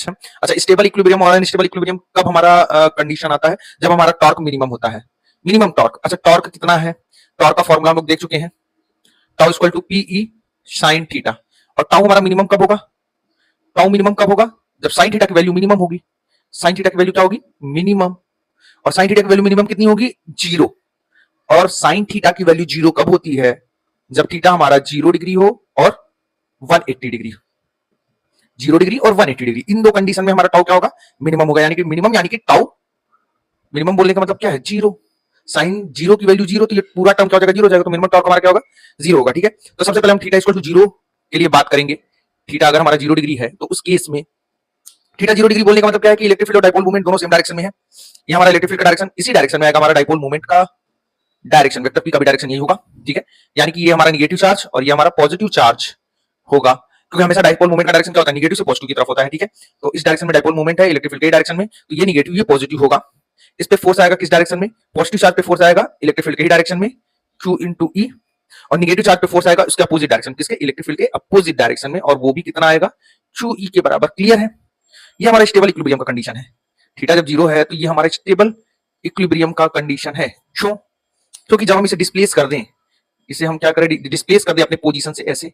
अच्छा, stable equilibrium और unstable equilibrium कब हमारा कंडीशन आता है? जब हमारा टॉर्क मिनिमम होता है, मिनिमम टॉर्क। अच्छा, टॉर्क कितना है? टॉर्क का फॉर्मूला हम लोग देख चुके हैं, tau equal to PE sine theta. और टाउ हमारा मिनिमम कब होगा? टाउ मिनिमम कब होगा? जब साइन थीटा की वैल्यू मिनिमम होगी। साइन थीटा की वैल्यू क्या होगी? मिनिमम। और साइन थीटा की वैल्यू मिनिमम कितनी होगी? 0। और साइन थीटा की वैल्यू 0 कब होती है? जब थीटा हमारा 0 डिग्री हो और 180 डिग्री। 0 डिग्री और 180 डिग्री, इन दो कंडीशन में हमारा टाउ क्या होगा? मिनिमम होगा। यानी कि मिनिमम यानी कि टाउ मिनिमम बोलने का मतलब क्या है? 0। साइन 0 की वैल्यू 0, तो ये पूरा टर्म क्या हो जाएगा? 0 हो जाएगा। तो मिनिमम टॉर्क हमारा क्या होगा? 0 होगा। ठीक है, तो सबसे पहले हम थीटा इक्वल टू 0 के लिए बात करेंगे। थीटा अगर हमारा 0 डिग्री है तो उस केस में थीटा 0 डिग्री बोलने का मतलब क्या है कि इलेक्ट्रिक फील्ड और डाइपोल मूवमेंट दोनों सेम डायरेक्शन में है। ये हमारा इलेक्ट्रिक फील्ड का डायरेक्शन इसी डायरेक्शन में आएगा, हमारा डाइपोल मूवमेंट का डायरेक्शन, वेक्टर पी का भी डायरेक्शन यही होगा। ठीक है, यानी कि ये हमारा निगेटिव चार्ज और ये हमारा पॉजिटिव चार्ज होगा, क्योंकि हमेशा डाइपोल मूवमेंट का डायरेक्शन क्या होता है? निगेटिव से पॉजिटिव की तरफ होता है। ठीक है, तो इस डायरेक्शन में डाइपोल मूवमेंट है इलेक्ट्रिक फील्ड के डायरेक्शन में, तो ये निगेटिव ये पॉजिटिव होगा। इस पे फोर्स आएगा किस डायरेक्शन में? पॉजिटिव चार्ज पे फोर्स आएगा इलेक्ट्रिक फील्ड के ही डायरेक्शन में, Q इंटू ई। और निगेटिव चार्ज पे फोर्स आएगा उसके अपोजिट डायरेक्शन, किसके? इलेक्ट्रिक फील्ड के अपोजिट डायरेक्शन में, और वो भी कितना आएगा? Q ई के बराबर। क्लियर है? ये हमारा स्टेबल इक्विलिब्रियम का कंडीशन है। थीटा जब 0 है तो ये हमारा स्टेबल इक्विलिब्रियम का कंडीशन है। क्यों? क्योंकि जब हम इसे डिस्प्लेस कर दें, इसे हम क्या करें? डिस्प्लेस कर दें अपने पोजीशन से, ऐसे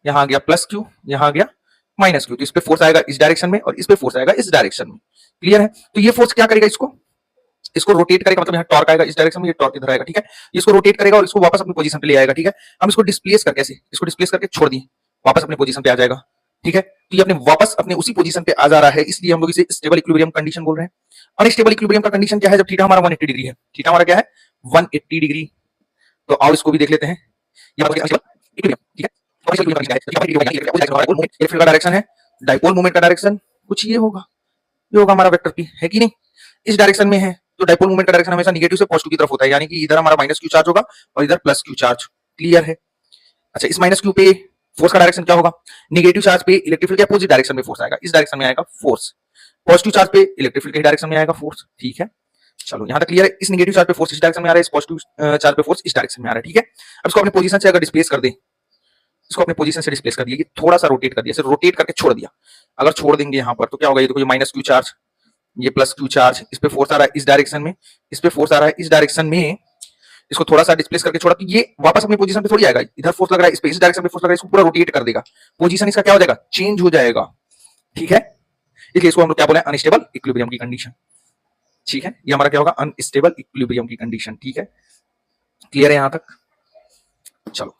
यहां आ गया प्लस क्यू, यहां आ गया माइनस क्यू, तो इस पे फोर्स आएगा इस डायरेक्शन में और इस पे फोर्स आएगा इस डायरेक्शन में। क्लियर है? तो ये फोर्स क्या करेगा? इसको रोटेट करेगा, मतलब यहाँ टॉर्क आएगा इस डायरेक्शन में, ये टॉर्क इधर आएगा। ठीक है, इसको रोटेट करेगा और इसको वापस अपनी पोजीशन पे ले आएगा। ठीक है, हम इसको डिस्प्लेस करके ऐसे इसको डिस्प्लेस करके छोड़ दिए, वापस अपनी पोजीशन पे आ जाएगा। ठीक है, तो ये अपने वापस अपने उसी पोजीशन पे आ जा रहा है, इसलिए हम लोग इसे स्टेबल इक्विलिब्रियम कंडीशन बोल रहे हैं। अनस्टेबल इक्विलिब्रियम का कंडीशन क्या है? जब थीटा हमारा 180 डिग्री है। थीटा हमारा क्या है? 180 डिग्री। तो और इसको भी देख लेते हैं, ये अनस्टेबल इक्विलिब्रियम। ठीक है, इलेक्ट्रिक का डायरेक्शन है, डाइपोल मोमेंट का डायरेक्शन कुछ ये होगा, ये होगा हमारा वेक्टर पी, है कि नहीं? इस डायरेक्शन में है, तो डाइपोल मोमेंट का डायरेक्शन हमेशा नेगेटिव से पॉजिटिव की तरफ होता है, यानी कि इधर हमारा माइनस क्यू चार्ज होगा और इधर प्लस क्यू चार्ज। क्लियर है? अच्छा, इस माइनस क्यू पे फोर्स का डायरेक्शन क्या होगा? नेगेटिव चार्ज पे इलेक्ट्रिक फील्ड के अपोजिट डायरेक्शन में फोर्स आएगा, इस डायरेक्शन में आएगा फोर्स। पॉजिटिव चार्ज पे इलेक्ट्रिक फील्ड के डायरेक्शन में आएगा फोर्स। ठीक है, चलो यहां तक क्लियर है। इस नेगेटिव चार्ज पे फोर्स इस डायरेक्शन में आ रहा है, इस पॉजिटिव चार्ज पे फोर्स इस डायरेक्शन में आ रहा है। ठीक है, अब इसको अपने पोजीशन से अगर डिस्प्लेस कर दें, इसको अपने पोजीशन से डिस्प्लेस कर दिया, ये थोड़ा सा रोटेट कर दिया, सिर्फ रोटेट करके छोड़ दिया। अगर छोड़ देंगे यहां पर तो क्या होगा? ये देखो, ये माइनस क्यू चार्ज, ये प्लस क्यू चार्ज, इस पे फोर्स आ रहा है इस डायरेक्शन में, इस पे फोर्स आ रहा है इस डायरेक्शन में, इसको थोड़ा सा डिस्प्लेस करके छोड़ा, तो ये वापस अपनी पोजीशन पे थोड़ी आएगा। इधर फोर्स लग रहा है, इस पे इस डायरेक्शन में फोर्स लग रहा है, इसको पूरा रोटेट कर देगा, पोजीशन इसका क्या हो जाएगा? चेंज हो जाएगा। ठीक है, इसलिए इसको हम लोग क्या बोले? अनस्टेबल इक्विलिब्रियम की कंडीशन। ठीक है, ये हमारा क्या होगा? अनस्टेबल इक्विलिब्रियम की कंडीशन। ठीक है, क्लियर है यहां तक? चलो